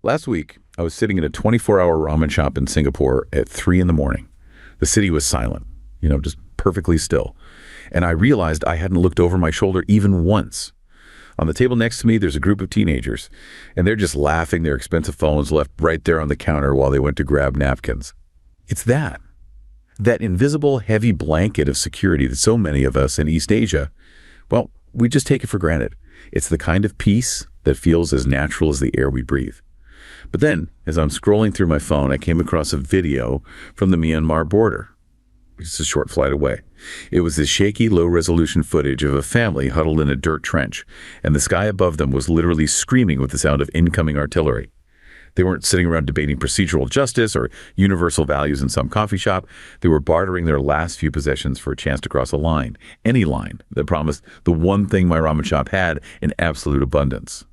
Last week, I was sitting in a 24-hour ramen shop in Singapore at 3 in the morning. The city was silent, just perfectly still. And I realized I hadn't looked over my shoulder even once. On the table next to me, there's a group of teenagers, and they're just laughing their expensive phones left right there on the counter while they went to grab napkins. It's that invisible, heavy blanket of security that so many of us in East Asia, well, we just take it for granted. It's the kind of peace that feels as natural as the air we breathe. But then, as I'm scrolling through my phone, I came across a video from the Myanmar border. It's a short flight away. It was this shaky, low-resolution footage of a family huddled in a dirt trench, and the sky above them was literally screaming with the sound of incoming artillery. They weren't sitting around debating procedural justice or universal values in some coffee shop. They were bartering their last few possessions for a chance to cross a line, any line that promised the one thing my ramen shop had in absolute abundance: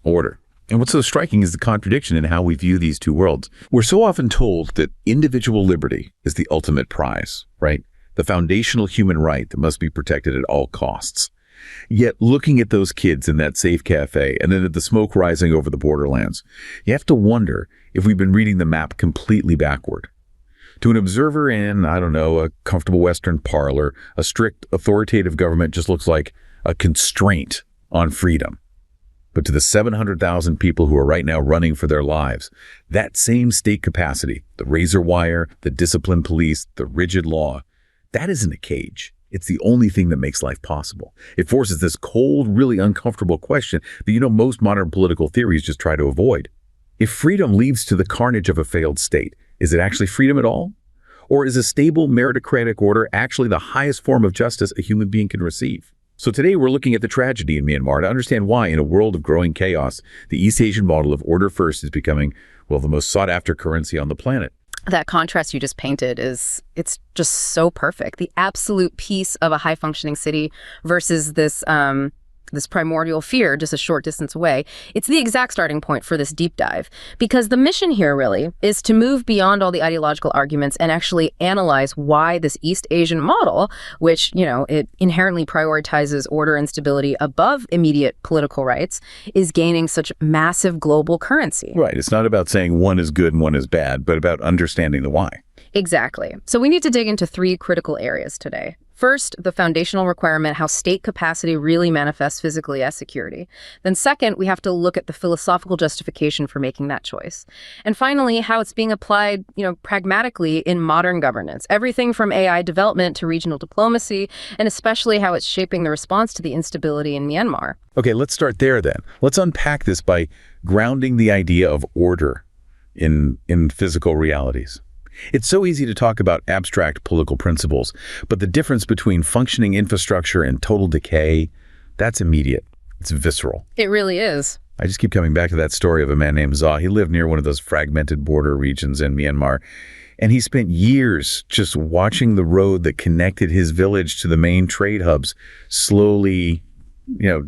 order. And what's so striking is the contradiction in how we view these two worlds. We're so often told that individual liberty is the ultimate prize, right? The foundational human right that must be protected at all costs. Yet looking at those kids in that safe cafe and then at the smoke rising over the borderlands, you have to wonder if we've been reading the map completely backward. To an observer in, a comfortable Western parlor, a strict authoritative government just looks like a constraint on freedom. But to the 700,000 people who are right now running for their lives, that same state capacity, the razor wire, the disciplined police, the rigid law, that isn't a cage. It's the only thing that makes life possible. It forces this cold, really uncomfortable question that most modern political theories just try to avoid. If freedom leads to the carnage of a failed state, is it actually freedom at all? Or is a stable, meritocratic order actually the highest form of justice a human being can receive? So today we're looking at the tragedy in Myanmar to understand why, in a world of growing chaos, the East Asian model of order first is becoming, the most sought-after currency on the planet. That contrast you just painted it's just so perfect. The absolute peace of a high-functioning city versus this primordial fear just a short distance away. It's the exact starting point for this deep dive, because the mission here really is to move beyond all the ideological arguments and actually analyze why this East Asian model, which, it inherently prioritizes order and stability above immediate political rights, is gaining such massive global currency. Right. It's not about saying one is good and one is bad, but about understanding the why. Exactly. So we need to dig into 3 critical areas today. First, the foundational requirement, how state capacity really manifests physically as security. Then second, we have to look at the philosophical justification for making that choice. And finally, how it's being applied, pragmatically in modern governance. Everything from AI development to regional diplomacy, and especially how it's shaping the response to the instability in Myanmar. Okay, let's start there then. Let's unpack this by grounding the idea of order in physical realities. It's so easy to talk about abstract political principles, but the difference between functioning infrastructure and total decay, that's immediate. It's visceral. It really is. I just keep coming back to that story of a man named Zaw. He lived near one of those fragmented border regions in Myanmar, and he spent years just watching the road that connected his village to the main trade hubs slowly,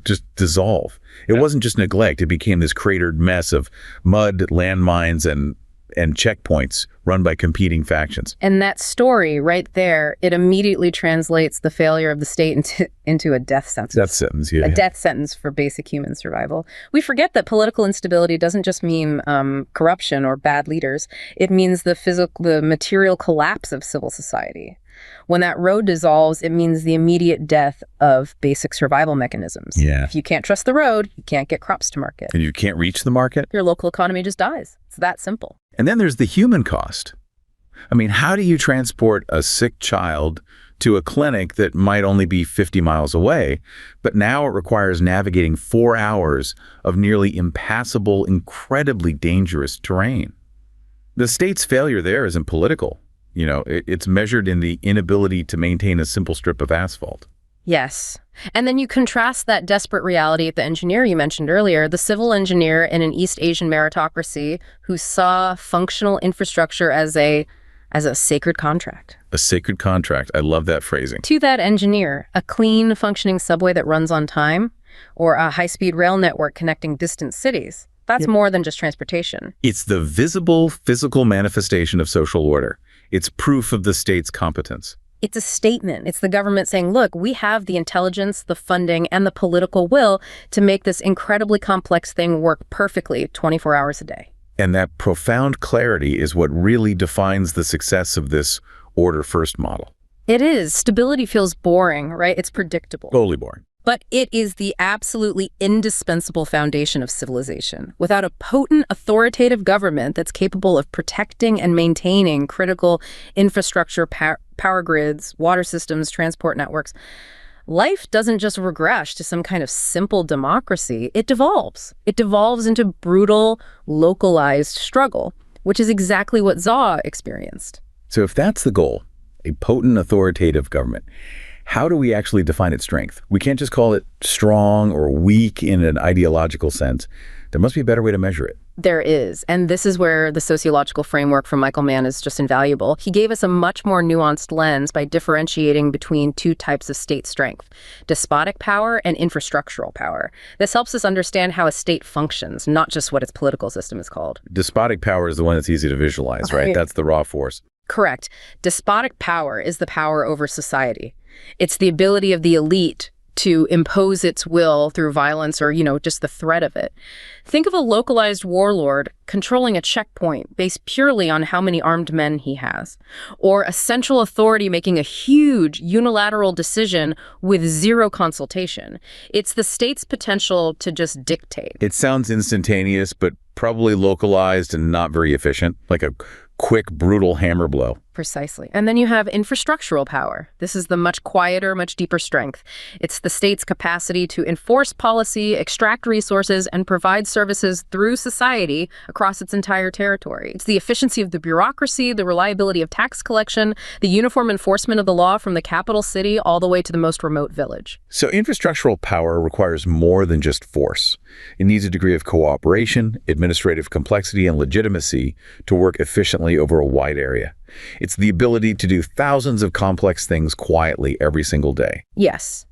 just dissolve. It wasn't just neglect. It became this cratered mess of mud, landmines, and checkpoints run by competing factions. And that story right there, it immediately translates the failure of the state into a death sentence. Death sentence, yeah. A death sentence for basic human survival. We forget that political instability doesn't just mean corruption or bad leaders. It means the material collapse of civil society. When that road dissolves, it means the immediate death of basic survival mechanisms. Yeah. If you can't trust the road, you can't get crops to market. And you can't reach the market? Your local economy just dies. It's that simple. And then there's the human cost. How do you transport a sick child to a clinic that might only be 50 miles away, but now it requires navigating 4 hours of nearly impassable, incredibly dangerous terrain? The state's failure there isn't political. It's measured in the inability to maintain a simple strip of asphalt. Yes. And then you contrast that desperate reality with the engineer you mentioned earlier, the civil engineer in an East Asian meritocracy who saw functional infrastructure as a sacred contract. A sacred contract. I love that phrasing. To that engineer, a clean, functioning subway that runs on time, or a high-speed rail network connecting distant cities. That's more than just transportation. It's the visible, physical manifestation of social order. It's proof of the state's competence. It's a statement. It's the government saying, look, we have the intelligence, the funding, and the political will to make this incredibly complex thing work perfectly 24 hours a day. And that profound clarity is what really defines the success of this order first model. It is. Stability feels boring, right? It's predictable. Totally boring. But it is the absolutely indispensable foundation of civilization. Without a potent, authoritative government that's capable of protecting and maintaining critical infrastructure, power grids, water systems, transport networks, life doesn't just regress to some kind of simple democracy. It devolves. It devolves into brutal, localized struggle, which is exactly what ZA experienced. So if that's the goal, a potent, authoritative government, how do we actually define its strength? We can't just call it strong or weak in an ideological sense. There must be a better way to measure it. There is. And this is where the sociological framework from Michael Mann is just invaluable. He gave us a much more nuanced lens by differentiating between two types of state strength, despotic power and infrastructural power. This helps us understand how a state functions, not just what its political system is called. Despotic power is the one that's easy to visualize, right? That's the raw force. Correct. Despotic power is the power over society. It's the ability of the elite to impose its will through violence or, just the threat of it. Think of a localized warlord controlling a checkpoint based purely on how many armed men he has, or a central authority making a huge unilateral decision with zero consultation. It's the state's potential to just dictate. It sounds instantaneous, but probably localized and not very efficient, like a quick, brutal hammer blow. Precisely. And then you have infrastructural power. This is the much quieter, much deeper strength. It's the state's capacity to enforce policy, extract resources, and provide services through society across its entire territory. It's the efficiency of the bureaucracy, the reliability of tax collection, the uniform enforcement of the law from the capital city all the way to the most remote village. So infrastructural power requires more than just force. It needs a degree of cooperation, administrative complexity, and legitimacy to work efficiently over a wide area. It's the ability to do thousands of complex things quietly every single day. Yes.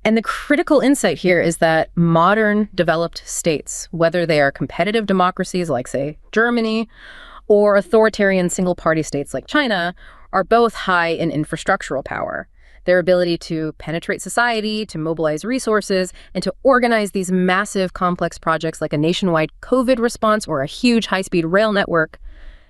And the critical insight here is that modern developed states, whether they are competitive democracies like, say, Germany, or authoritarian single-party states like China, are both high in infrastructural power. Their ability to penetrate society, to mobilize resources, and to organize these massive complex projects like a nationwide COVID response or a huge high-speed rail network,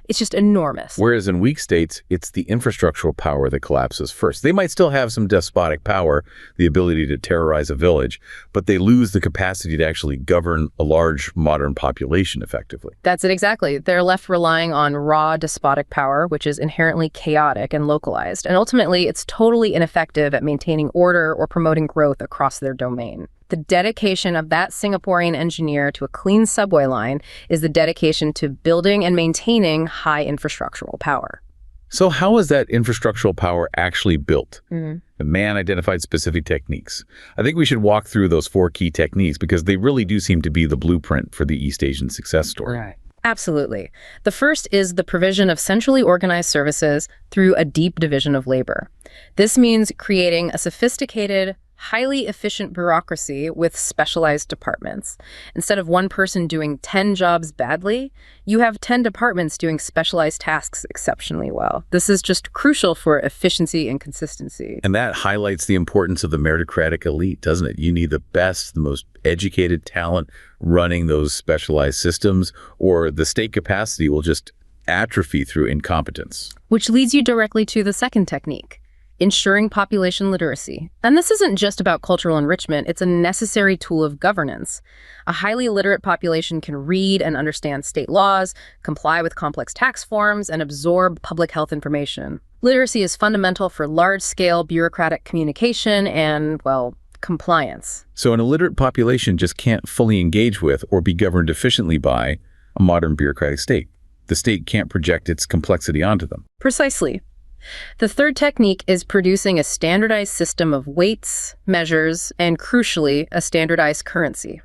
it's just enormous. Whereas in weak states, it's the infrastructural power that collapses first. They might still have some despotic power, the ability to terrorize a village, but they lose the capacity to actually govern a large modern population effectively. That's it exactly. They're left relying on raw despotic power, which is inherently chaotic and localized. And ultimately, it's totally ineffective at maintaining order or promoting growth across their domain. The dedication of that Singaporean engineer to a clean subway line is the dedication to building and maintaining high infrastructural power. So how is that infrastructural power actually built? The man identified specific techniques. I think we should walk through those 4 key techniques because they really do seem to be the blueprint for the East Asian success story. Right. Absolutely. The first is the provision of centrally organized services through a deep division of labor. This means creating a sophisticated, highly efficient bureaucracy with specialized departments. Instead of one person doing 10 jobs badly, you have 10 departments doing specialized tasks exceptionally well. This is just crucial for efficiency and consistency. And that highlights the importance of the meritocratic elite, doesn't it? You need the best, the most educated talent running those specialized systems, or the state capacity will just atrophy through incompetence. Which leads you directly to the second technique, ensuring population literacy. And this isn't just about cultural enrichment, it's a necessary tool of governance. A highly literate population can read and understand state laws, comply with complex tax forms, and absorb public health information. Literacy is fundamental for large-scale bureaucratic communication and, well, compliance. So an illiterate population just can't fully engage with or be governed efficiently by a modern bureaucratic state. The state can't project its complexity onto them. Precisely. The third technique is producing a standardized system of weights, measures, and crucially, a standardized currency.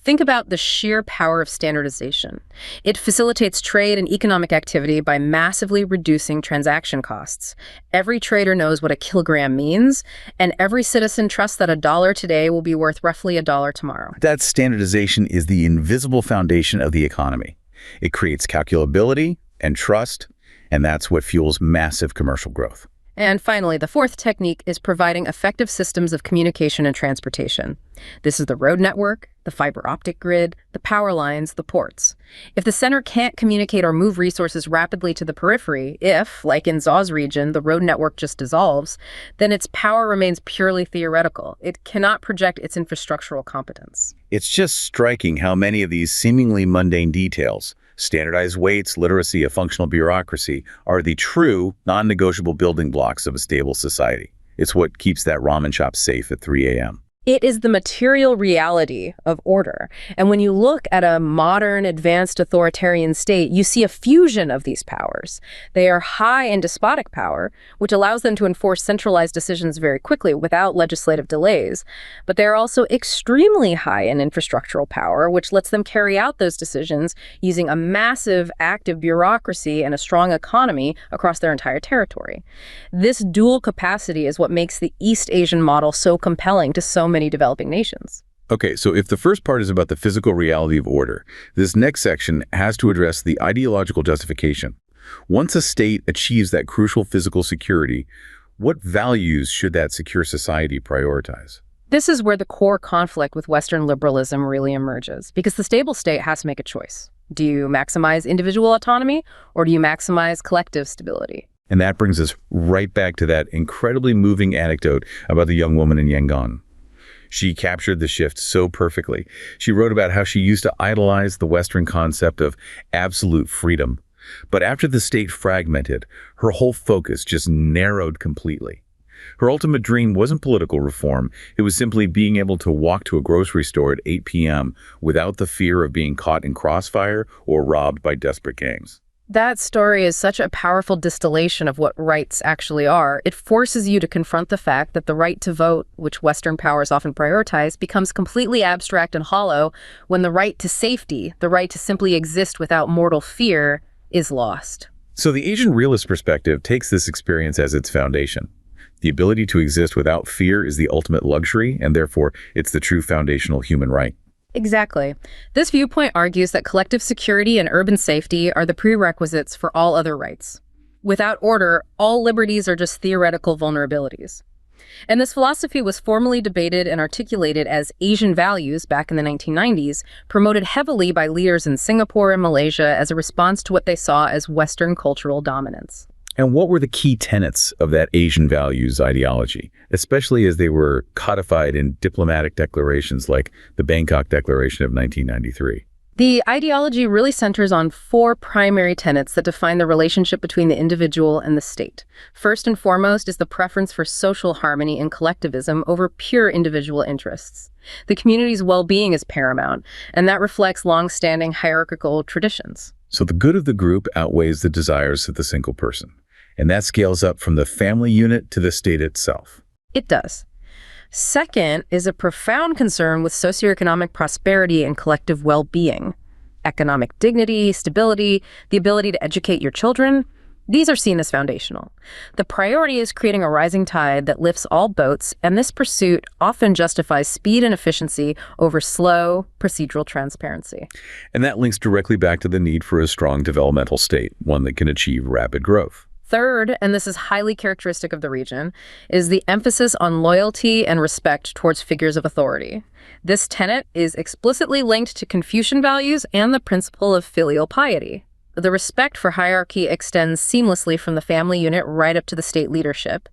Think about the sheer power of standardization. It facilitates trade and economic activity by massively reducing transaction costs. Every trader knows what a kilogram means, and every citizen trusts that $1 today will be worth roughly $1 tomorrow. That standardization is the invisible foundation of the economy. It creates calculability and trust, and that's what fuels massive commercial growth. And finally, the fourth technique is providing effective systems of communication and transportation. This is the road network, the fiber optic grid, the power lines, the ports. If the center can't communicate or move resources rapidly to the periphery, if, like in Zaw's region, the road network just dissolves, then its power remains purely theoretical. It cannot project its infrastructural competence. It's just striking how many of these seemingly mundane details, standardized weights, literacy, a functional bureaucracy, are the true, non-negotiable building blocks of a stable society. It's what keeps that ramen shop safe at 3 a.m. It is the material reality of order. And when you look at a modern, advanced authoritarian state, you see a fusion of these powers. They are high in despotic power, which allows them to enforce centralized decisions very quickly without legislative delays. But they are also extremely high in infrastructural power, which lets them carry out those decisions using a massive active bureaucracy and a strong economy across their entire territory. This dual capacity is what makes the East Asian model so compelling to so many developing nations. Okay, so if the first part is about the physical reality of order, this next section has to address the ideological justification. Once a state achieves that crucial physical security, what values should that secure society prioritize? This is where the core conflict with Western liberalism really emerges, because the stable state has to make a choice. Do you maximize individual autonomy, or do you maximize collective stability? And that brings us right back to that incredibly moving anecdote about the young woman in Yangon. She captured the shift so perfectly. She wrote about how she used to idolize the Western concept of absolute freedom. But after the state fragmented, her whole focus just narrowed completely. Her ultimate dream wasn't political reform. It was simply being able to walk to a grocery store at 8 p.m. without the fear of being caught in crossfire or robbed by desperate gangs. That story is such a powerful distillation of what rights actually are. It forces you to confront the fact that the right to vote, which Western powers often prioritize, becomes completely abstract and hollow when the right to safety, the right to simply exist without mortal fear, is lost. So the Asian realist perspective takes this experience as its foundation. The ability to exist without fear is the ultimate luxury, and therefore it's the true foundational human right. Exactly. This viewpoint argues that collective security and urban safety are the prerequisites for all other rights. Without order, all liberties are just theoretical vulnerabilities. And this philosophy was formally debated and articulated as Asian values back in the 1990s, promoted heavily by leaders in Singapore and Malaysia as a response to what they saw as Western cultural dominance. And what were the key tenets of that Asian values ideology, especially as they were codified in diplomatic declarations like the Bangkok Declaration of 1993? The ideology really centers on four primary tenets that define the relationship between the individual and the state. First and foremost is the preference for social harmony and collectivism over pure individual interests. The community's well-being is paramount, and that reflects long-standing hierarchical traditions. So the good of the group outweighs the desires of the single person. And that scales up from the family unit to the state itself. It does. Second is a profound concern with socioeconomic prosperity and collective well-being. Economic dignity, stability, the ability to educate your children, these are seen as foundational. The priority is creating a rising tide that lifts all boats, and this pursuit often justifies speed and efficiency over slow, procedural transparency. And that links directly back to the need for a strong developmental state, one that can achieve rapid growth. Third, and this is highly characteristic of the region, is the emphasis on loyalty and respect towards figures of authority. This tenet is explicitly linked to Confucian values and the principle of filial piety. The respect for hierarchy extends seamlessly from the family unit right up to the state leadership.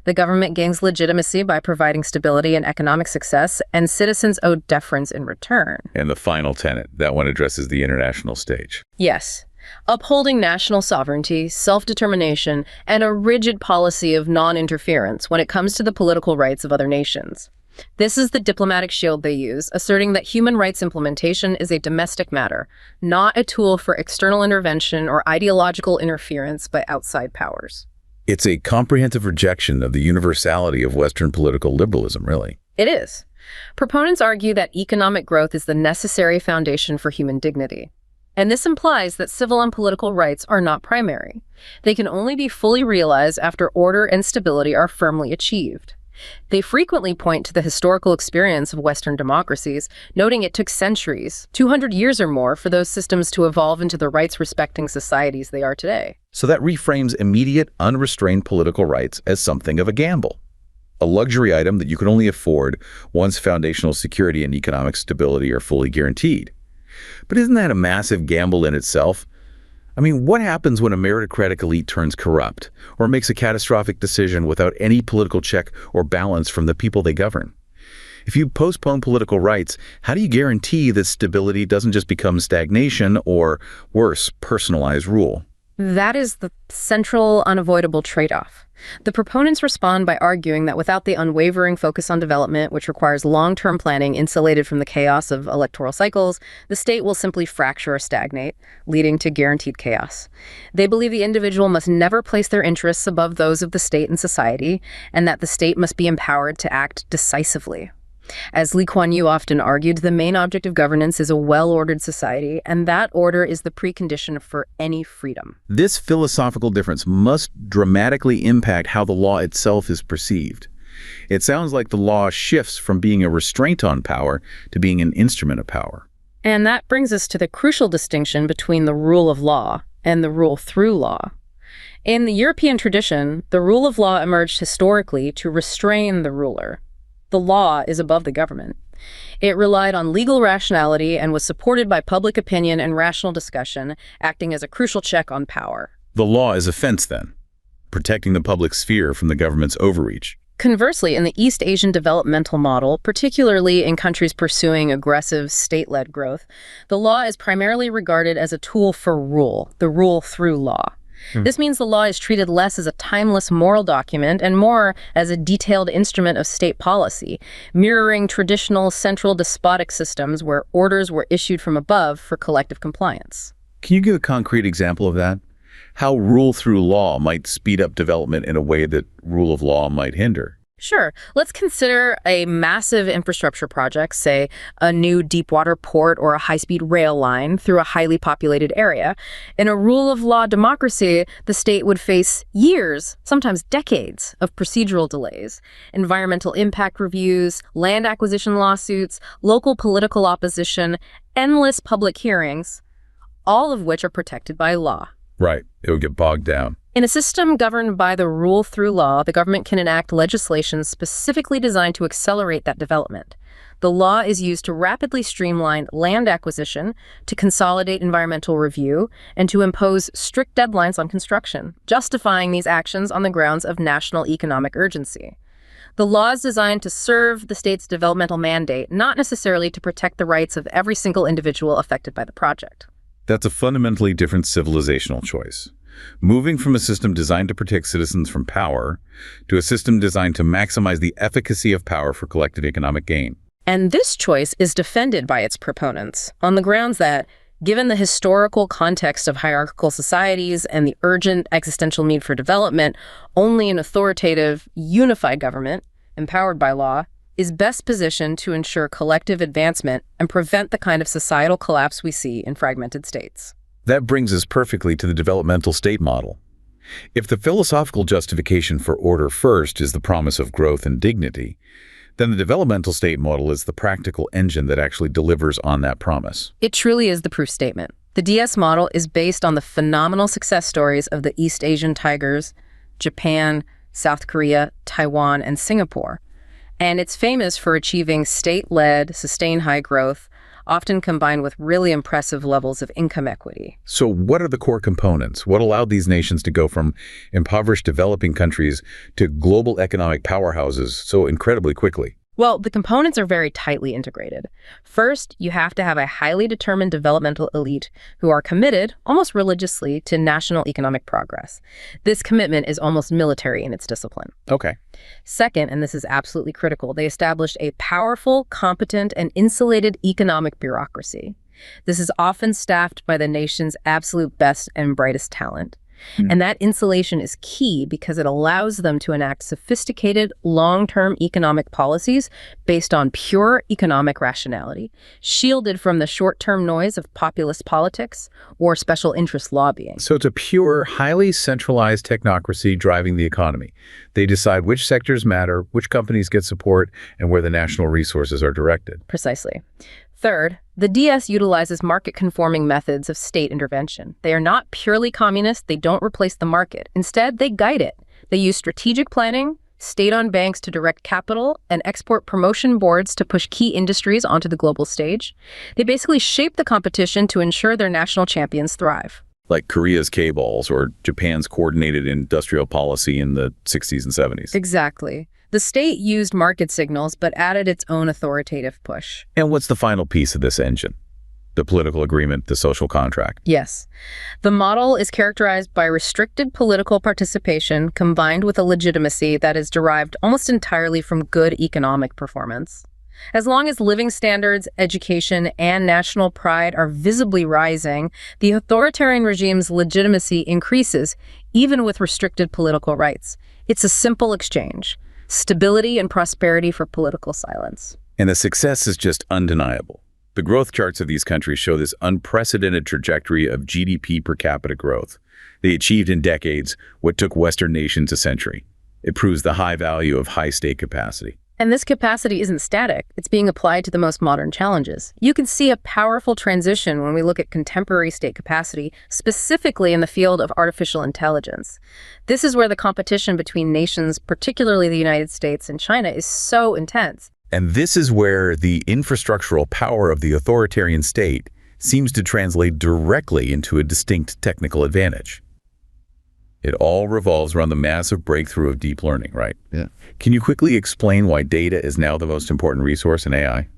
The government gains legitimacy by providing stability and economic success, and citizens owe deference in return. And the final tenet, that one addresses the international stage. Yes. Upholding national sovereignty, self-determination, and a rigid policy of non-interference when it comes to the political rights of other nations. This is the diplomatic shield they use, asserting that human rights implementation is a domestic matter, not a tool for external intervention or ideological interference by outside powers. It's a comprehensive rejection of the universality of Western political liberalism, really. It is. Proponents argue that economic growth is the necessary foundation for human dignity. And this implies that civil and political rights are not primary. They can only be fully realized after order and stability are firmly achieved. They frequently point to the historical experience of Western democracies, noting it took centuries, 200 years or more, for those systems to evolve into the rights-respecting societies they are today. So that reframes immediate, unrestrained political rights as something of a gamble, a luxury item that you can only afford once foundational security and economic stability are fully guaranteed. But isn't that a massive gamble in itself? I mean, what happens when a meritocratic elite turns corrupt or makes a catastrophic decision without any political check or balance from the people they govern? If you postpone political rights, how do you guarantee that stability doesn't just become stagnation or, worse, personalized rule? That is the central, unavoidable trade-off. The proponents respond by arguing that without the unwavering focus on development, which requires long-term planning insulated from the chaos of electoral cycles, the state will simply fracture or stagnate, leading to guaranteed chaos. They believe the individual must never place their interests above those of the state and society, and that the state must be empowered to act decisively. As Lee Kuan Yew often argued, the main object of governance is a well-ordered society, and that order is the precondition for any freedom. This philosophical difference must dramatically impact how the law itself is perceived. It sounds like the law shifts from being a restraint on power to being an instrument of power. And that brings us to the crucial distinction between the rule of law and the rule through law. In the European tradition, the rule of law emerged historically to restrain the ruler. The law is above the government. It relied on legal rationality and was supported by public opinion and rational discussion, acting as a crucial check on power. The law is a fence, then, protecting the public sphere from the government's overreach. Conversely, in the East Asian developmental model, particularly in countries pursuing aggressive state-led growth, the law is primarily regarded as a tool for rule, the rule through law. This means the law is treated less as a timeless moral document and more as a detailed instrument of state policy, mirroring traditional central despotic systems where orders were issued from above for collective compliance. Can you give a concrete example of that? How rule through law might speed up development in a way that rule of law might hinder? Sure. Let's consider a massive infrastructure project, say a new deep-water port or a high-speed rail line through a highly populated area. In a rule of law democracy, the state would face years, sometimes decades, of procedural delays, environmental impact reviews, land acquisition lawsuits, local political opposition, endless public hearings, all of which are protected by law. Right. It would get bogged down. In a system governed by the rule through law, the government can enact legislation specifically designed to accelerate that development. The law is used to rapidly streamline land acquisition, to consolidate environmental review, and to impose strict deadlines on construction, justifying these actions on the grounds of national economic urgency. The law is designed to serve the state's developmental mandate, not necessarily to protect the rights of every single individual affected by the project. That's a fundamentally different civilizational choice. Moving from a system designed to protect citizens from power to a system designed to maximize the efficacy of power for collective economic gain. And this choice is defended by its proponents on the grounds that, given the historical context of hierarchical societies and the urgent existential need for development, only an authoritative, unified government, empowered by law, is best positioned to ensure collective advancement and prevent the kind of societal collapse we see in fragmented states. That brings us perfectly to the developmental state model. If the philosophical justification for order first is the promise of growth and dignity, then the developmental state model is the practical engine that actually delivers on that promise. It truly is the proof statement. The DS model is based on the phenomenal success stories of the East Asian tigers, Japan, South Korea, Taiwan, and Singapore. And it's famous for achieving state-led, sustained high growth, often combined with really impressive levels of income equity. So what are the core components? What allowed these nations to go from impoverished developing countries to global economic powerhouses so incredibly quickly? Well, the components are very tightly integrated. First, you have to have a highly determined developmental elite who are committed, almost religiously, to national economic progress. This commitment is almost military in its discipline. Okay. Second, and this is absolutely critical, they established a powerful, competent, and insulated economic bureaucracy. This is often staffed by the nation's absolute best and brightest talent. And that insulation is key because it allows them to enact sophisticated, long-term economic policies based on pure economic rationality, shielded from the short-term noise of populist politics or special interest lobbying. So it's a pure, highly centralized technocracy driving the economy. They decide which sectors matter, which companies get support, and where the national resources are directed. Precisely. Third, the DS utilizes market-conforming methods of state intervention. They are not purely communist. They don't replace the market. Instead, they guide it. They use strategic planning, state-owned banks to direct capital, and export promotion boards to push key industries onto the global stage. They basically shape the competition to ensure their national champions thrive. Like Korea's K-balls or Japan's coordinated industrial policy in the 60s and 70s. Exactly. The state used market signals but added its own authoritative push. And what's the final piece of this engine? The political agreement, the social contract. Yes. The model is characterized by restricted political participation combined with a legitimacy that is derived almost entirely from good economic performance. As long as living standards, education, and national pride are visibly rising, the authoritarian regime's legitimacy increases, even with restricted political rights. It's a simple exchange. Stability and prosperity for political silence. And the success is just undeniable. The growth charts of these countries show this unprecedented trajectory of GDP per capita growth. They achieved in decades what took Western nations a century. It proves the high value of high state capacity. And this capacity isn't static. It's being applied to the most modern challenges. You can see a powerful transition when we look at contemporary state capacity, specifically in the field of artificial intelligence. This is where the competition between nations, particularly the United States and China, is so intense. And this is where the infrastructural power of the authoritarian state seems to translate directly into a distinct technical advantage. It all revolves around the massive breakthrough of deep learning, right? Yeah. Can you quickly explain why data is now the most important resource in AI?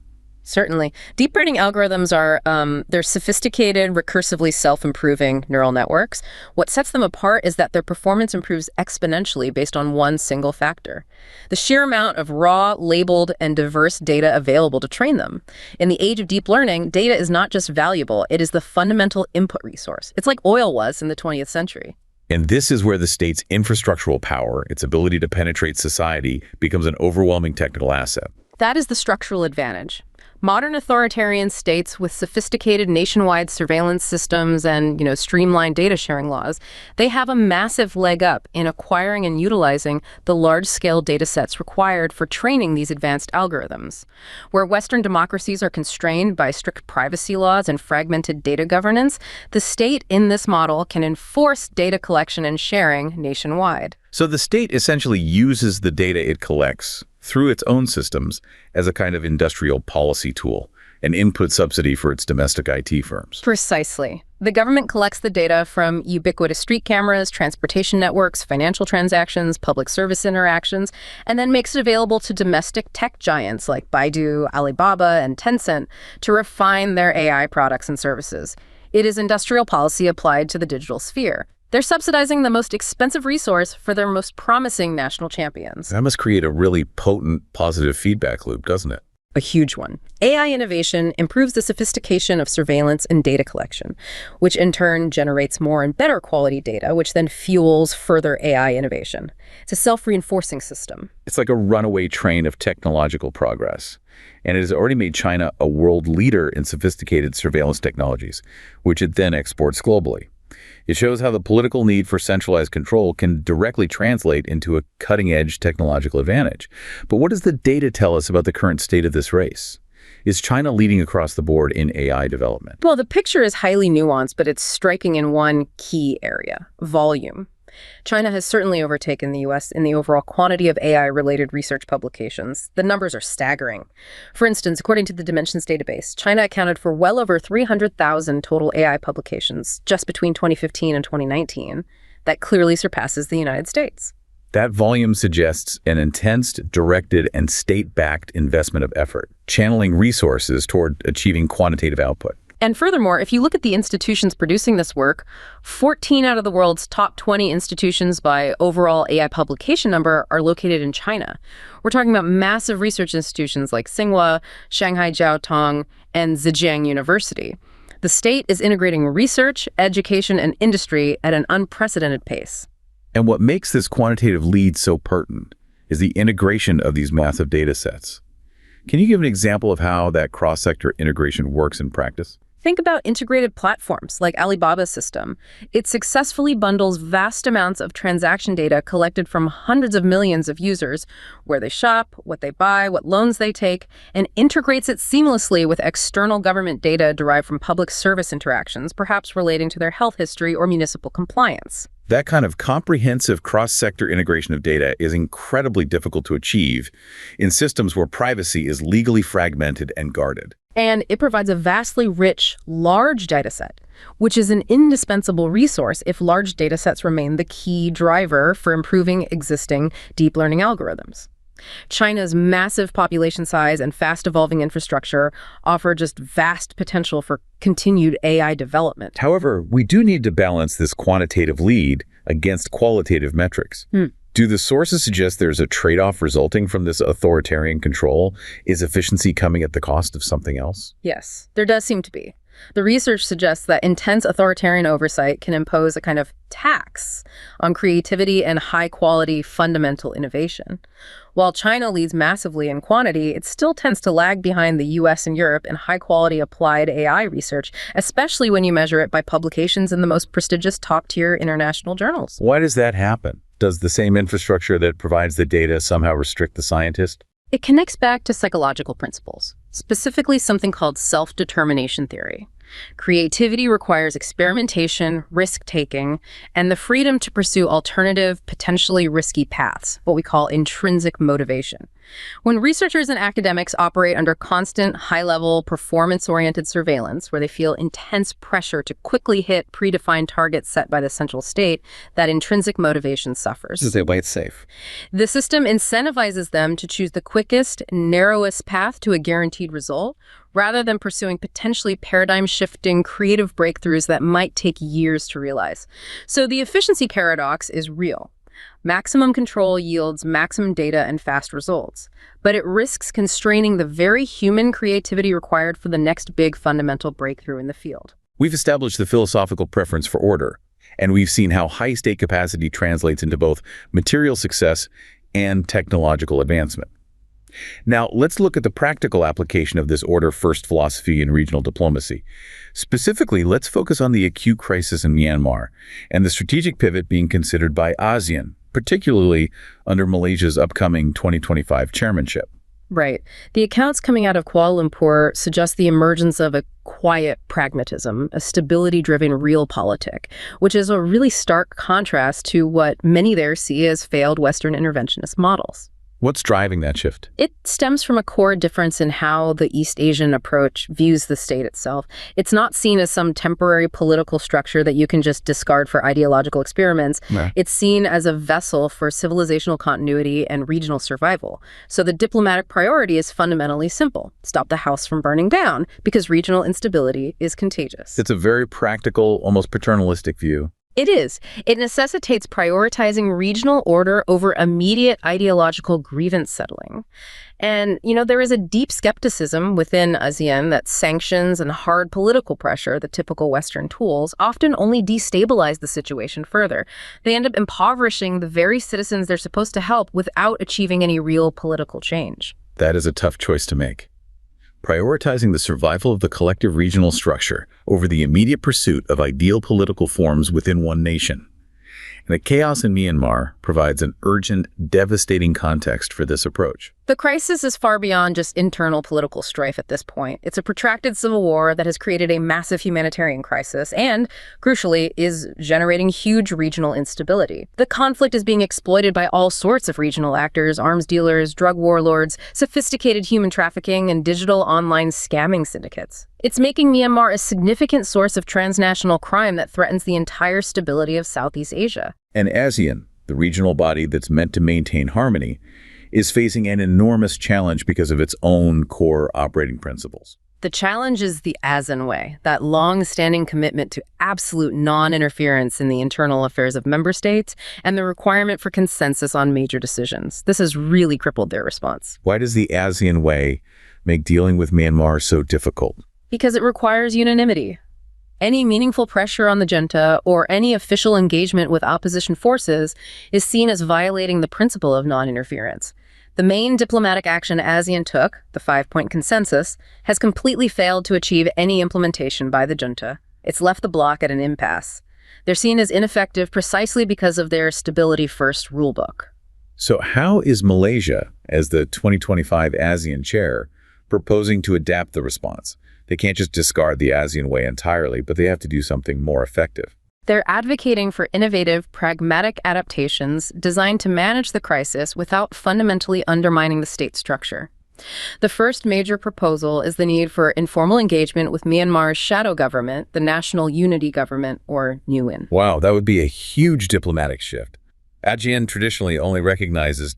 Certainly. Deep learning algorithms are they're sophisticated, recursively self-improving neural networks. What sets them apart is that their performance improves exponentially based on one single factor: the sheer amount of raw, labeled, and diverse data available to train them. In the age of deep learning, data is not just valuable, it is the fundamental input resource. It's like oil was in the 20th century. And this is where the state's infrastructural power, its ability to penetrate society, becomes an overwhelming technical asset. That is the structural advantage. Modern authoritarian states with sophisticated nationwide surveillance systems and, streamlined data sharing laws, they have a massive leg up in acquiring and utilizing the large-scale data sets required for training these advanced algorithms. Where Western democracies are constrained by strict privacy laws and fragmented data governance, the state in this model can enforce data collection and sharing nationwide. So the state essentially uses the data it collects through its own systems as a kind of industrial policy tool, an input subsidy for its domestic IT firms. Precisely. The government collects the data from ubiquitous street cameras, transportation networks, financial transactions, public service interactions, and then makes it available to domestic tech giants like Baidu, Alibaba, and Tencent to refine their AI products and services. It is industrial policy applied to the digital sphere. They're subsidizing the most expensive resource for their most promising national champions. That must create a really potent positive feedback loop, doesn't it? A huge one. AI innovation improves the sophistication of surveillance and data collection, which in turn generates more and better quality data, which then fuels further AI innovation. It's a self-reinforcing system. It's like a runaway train of technological progress. And it has already made China a world leader in sophisticated surveillance technologies, which it then exports globally. It shows how the political need for centralized control can directly translate into a cutting-edge technological advantage. But what does the data tell us about the current state of this race? Is China leading across the board in AI development? Well, the picture is highly nuanced, but it's striking in one key area: volume. China has certainly overtaken the U.S. in the overall quantity of AI-related research publications. The numbers are staggering. For instance, according to the Dimensions database, China accounted for well over 300,000 total AI publications just between 2015 and 2019. That clearly surpasses the United States. That volume suggests an intense, directed, and state-backed investment of effort, channeling resources toward achieving quantitative output. And furthermore, if you look at the institutions producing this work, 14 out of the world's top 20 institutions by overall AI publication number are located in China. We're talking about massive research institutions like Tsinghua, Shanghai Jiao Tong, and Zhejiang University. The state is integrating research, education, and industry at an unprecedented pace. And what makes this quantitative lead so pertinent is the integration of these massive data sets. Can you give an example of how that cross-sector integration works in practice? Think about integrated platforms like Alibaba's system. It successfully bundles vast amounts of transaction data collected from hundreds of millions of users, where they shop, what they buy, what loans they take, and integrates it seamlessly with external government data derived from public service interactions, perhaps relating to their health history or municipal compliance. That kind of comprehensive cross-sector integration of data is incredibly difficult to achieve in systems where privacy is legally fragmented and guarded. And it provides a vastly rich, large dataset, which is an indispensable resource if large datasets remain the key driver for improving existing deep learning algorithms. China's massive population size and fast-evolving infrastructure offer just vast potential for continued AI development. However, we do need to balance this quantitative lead against qualitative metrics. Do the sources suggest there's a trade-off resulting from this authoritarian control? Is efficiency coming at the cost of something else? Yes, there does seem to be. The research suggests that intense authoritarian oversight can impose a kind of tax on creativity and high-quality fundamental innovation. While China leads massively in quantity, it still tends to lag behind the US and Europe in high-quality applied AI research, especially when you measure it by publications in the most prestigious top-tier international journals. Why does that happen? Does the same infrastructure that provides the data somehow restrict the scientist? It connects back to psychological principles, specifically something called self-determination theory. Creativity requires experimentation, risk-taking, and the freedom to pursue alternative, potentially risky paths, what we call intrinsic motivation. When researchers and academics operate under constant, high-level, performance-oriented surveillance, where they feel intense pressure to quickly hit predefined targets set by the central state, that intrinsic motivation suffers. This is why it's safe. The system incentivizes them to choose the quickest, narrowest path to a guaranteed result, rather than pursuing potentially paradigm-shifting creative breakthroughs that might take years to realize. So the efficiency paradox is real. Maximum control yields maximum data and fast results, but it risks constraining the very human creativity required for the next big fundamental breakthrough in the field. We've established the philosophical preference for order, and we've seen how high-state capacity translates into both material success and technological advancement. Now, let's look at the practical application of this order-first philosophy in regional diplomacy. Specifically, let's focus on the acute crisis in Myanmar and the strategic pivot being considered by ASEAN, particularly under Malaysia's upcoming 2025 chairmanship. Right. The accounts coming out of Kuala Lumpur suggest the emergence of a quiet pragmatism, a stability-driven realpolitik, which is a really stark contrast to what many there see as failed Western interventionist models. What's driving that shift? It stems from a core difference in how the East Asian approach views the state itself. It's not seen as some temporary political structure that you can just discard for ideological experiments. Yeah. It's seen as a vessel for civilizational continuity and regional survival. So the diplomatic priority is fundamentally simple: stop the house from burning down, because regional instability is contagious. It's a very practical, almost paternalistic view. It is. It necessitates prioritizing regional order over immediate ideological grievance settling. And, there is a deep skepticism within ASEAN that sanctions and hard political pressure, the typical Western tools, often only destabilize the situation further. They end up impoverishing the very citizens they're supposed to help without achieving any real political change. That is a tough choice to make. Prioritizing the survival of the collective regional structure over the immediate pursuit of ideal political forms within one nation. And the chaos in Myanmar provides an urgent, devastating context for this approach. The crisis is far beyond just internal political strife at this point. It's a protracted civil war that has created a massive humanitarian crisis and, crucially, is generating huge regional instability. The conflict is being exploited by all sorts of regional actors: arms dealers, drug warlords, sophisticated human trafficking, and digital online scamming syndicates. It's making Myanmar a significant source of transnational crime that threatens the entire stability of Southeast Asia. And ASEAN, the regional body that's meant to maintain harmony, is facing an enormous challenge because of its own core operating principles. The challenge is the ASEAN way, that long-standing commitment to absolute non-interference in the internal affairs of member states and the requirement for consensus on major decisions. This has really crippled their response. Why does the ASEAN way make dealing with Myanmar so difficult? Because it requires unanimity. Any meaningful pressure on the junta or any official engagement with opposition forces is seen as violating the principle of non-interference. The main diplomatic action ASEAN took, the 5-point consensus, has completely failed to achieve any implementation by the junta. It's left the bloc at an impasse. They're seen as ineffective precisely because of their stability-first rulebook. So how is Malaysia, as the 2025 ASEAN chair, proposing to adapt the response? They can't just discard the ASEAN way entirely, but they have to do something more effective. They're advocating for innovative, pragmatic adaptations designed to manage the crisis without fundamentally undermining the state structure. The first major proposal is the need for informal engagement with Myanmar's shadow government, the National Unity Government, or NUIN. Wow, that would be a huge diplomatic shift. ASEAN traditionally only recognized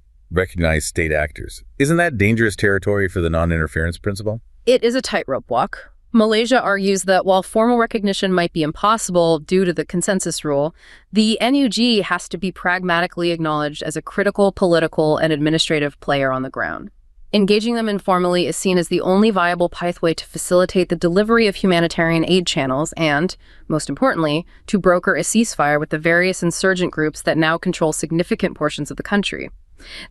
state actors. Isn't that dangerous territory for the non-interference principle? It is a tightrope walk. Malaysia argues that while formal recognition might be impossible due to the consensus rule, the NUG has to be pragmatically acknowledged as a critical political and administrative player on the ground. Engaging them informally is seen as the only viable pathway to facilitate the delivery of humanitarian aid channels and, most importantly, to broker a ceasefire with the various insurgent groups that now control significant portions of the country.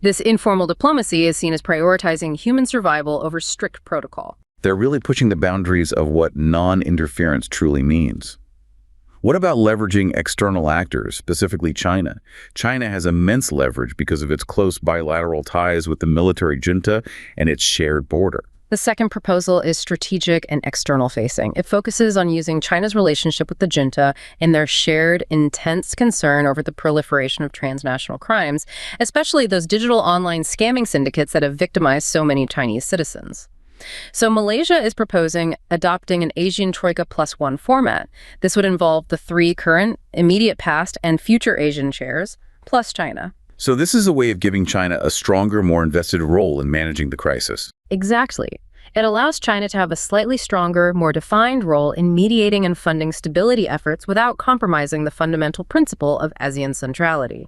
This informal diplomacy is seen as prioritizing human survival over strict protocol. They're really pushing the boundaries of what non-interference truly means. What about leveraging external actors, specifically China? China has immense leverage because of its close bilateral ties with the military junta and its shared border. The second proposal is strategic and external-facing. It focuses on using China's relationship with the junta and their shared, intense concern over the proliferation of transnational crimes, especially those digital online scamming syndicates that have victimized so many Chinese citizens. So Malaysia is proposing adopting an Asian Troika +1 format. This would involve the 3 current, immediate past, and future Asian chairs, plus China. So this is a way of giving China a stronger, more invested role in managing the crisis. Exactly. It allows China to have a slightly stronger, more defined role in mediating and funding stability efforts without compromising the fundamental principle of ASEAN centrality.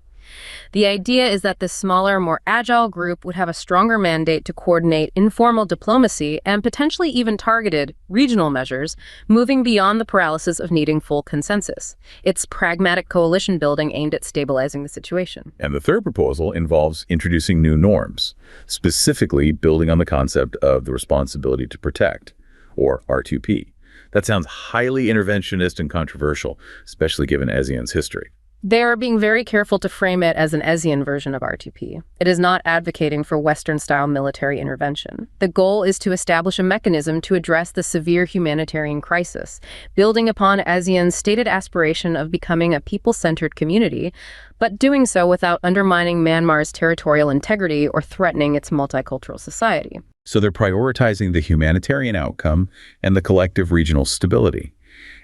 The idea is that this smaller, more agile group would have a stronger mandate to coordinate informal diplomacy and potentially even targeted regional measures, moving beyond the paralysis of needing full consensus. It's pragmatic coalition building aimed at stabilizing the situation. And the third proposal involves introducing new norms, specifically building on the concept of the responsibility to protect, or R2P. That sounds highly interventionist and controversial, especially given ASEAN's history. They are being very careful to frame it as an ASEAN version of R2P. It is not advocating for Western-style military intervention. The goal is to establish a mechanism to address the severe humanitarian crisis, building upon ASEAN's stated aspiration of becoming a people-centered community, but doing so without undermining Myanmar's territorial integrity or threatening its multicultural society. So they're prioritizing the humanitarian outcome and the collective regional stability.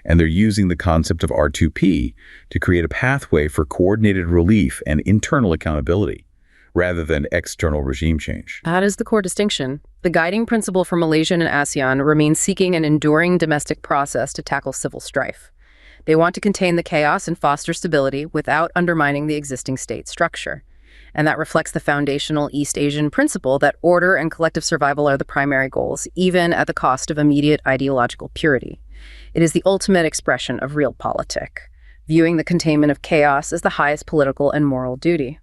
And they're using the concept of R2P to create a pathway for coordinated relief and internal accountability, rather than external regime change. That is the core distinction. The guiding principle for Malaysia and ASEAN remains seeking an enduring domestic process to tackle civil strife. They want to contain the chaos and foster stability without undermining the existing state structure. And that reflects the foundational East Asian principle that order and collective survival are the primary goals, even at the cost of immediate ideological purity. It is the ultimate expression of realpolitik, viewing the containment of chaos as the highest political and moral duty.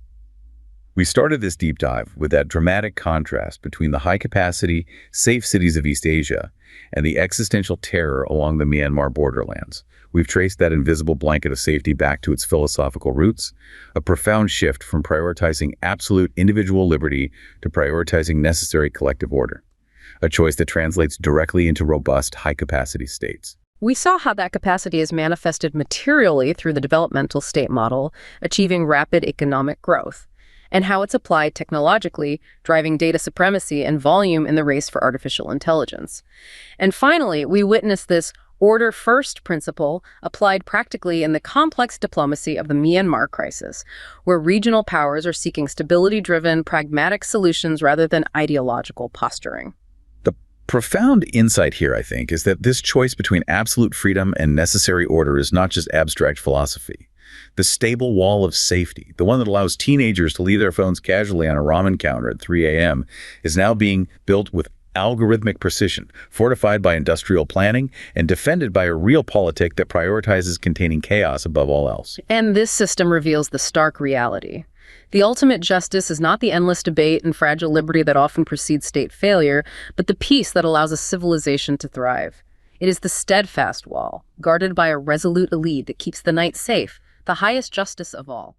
We started this deep dive with that dramatic contrast between the high-capacity, safe cities of East Asia and the existential terror along the Myanmar borderlands. We've traced that invisible blanket of safety back to its philosophical roots, a profound shift from prioritizing absolute individual liberty to prioritizing necessary collective order, a choice that translates directly into robust, high-capacity states. We saw how that capacity is manifested materially through the developmental state model, achieving rapid economic growth, and how it's applied technologically, driving data supremacy and volume in the race for artificial intelligence. And finally, we witnessed this order-first principle applied practically in the complex diplomacy of the Myanmar crisis, where regional powers are seeking stability-driven, pragmatic solutions rather than ideological posturing. Profound insight here, I think, is that this choice between absolute freedom and necessary order is not just abstract philosophy. The stable wall of safety, the one that allows teenagers to leave their phones casually on a ramen counter at 3 a.m., is now being built with algorithmic precision, fortified by industrial planning and defended by a real politic that prioritizes containing chaos above all else. And this system reveals the stark reality. The ultimate justice is not the endless debate and fragile liberty that often precedes state failure, but the peace that allows a civilization to thrive. It is the steadfast wall, guarded by a resolute elite that keeps the night safe, the highest justice of all.